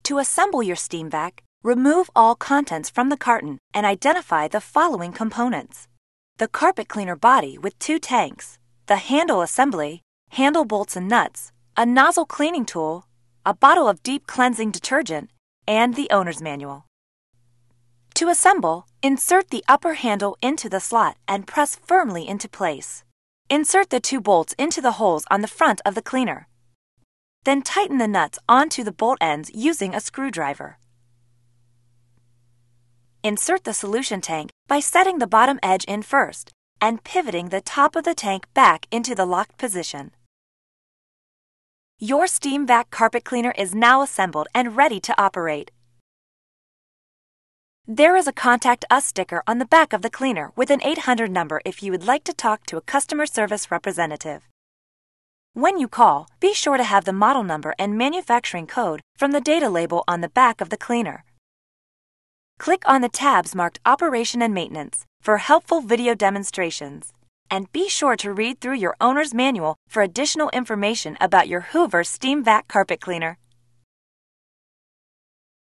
To assemble your steam vac, remove all contents from the carton and identify the following components: the carpet cleaner body with 2 tanks, the handle assembly, handle bolts and nuts, a nozzle cleaning tool, a bottle of deep cleansing detergent, and the owner's manual. To assemble, insert the upper handle into the slot and press firmly into place. Insert the 2 bolts into the holes on the front of the cleaner. Then tighten the nuts onto the bolt ends using a screwdriver. Insert the solution tank by setting the bottom edge in first and pivoting the top of the tank back into the locked position. Your steam vac carpet cleaner is now assembled and ready to operate. There is a Contact Us sticker on the back of the cleaner with an 800 number if you would like to talk to a customer service representative. When you call, be sure to have the model number and manufacturing code from the data label on the back of the cleaner. Click on the tabs marked Operation and Maintenance for helpful video demonstrations, and be sure to read through your owner's manual for additional information about your Hoover Steam Vac Carpet Cleaner.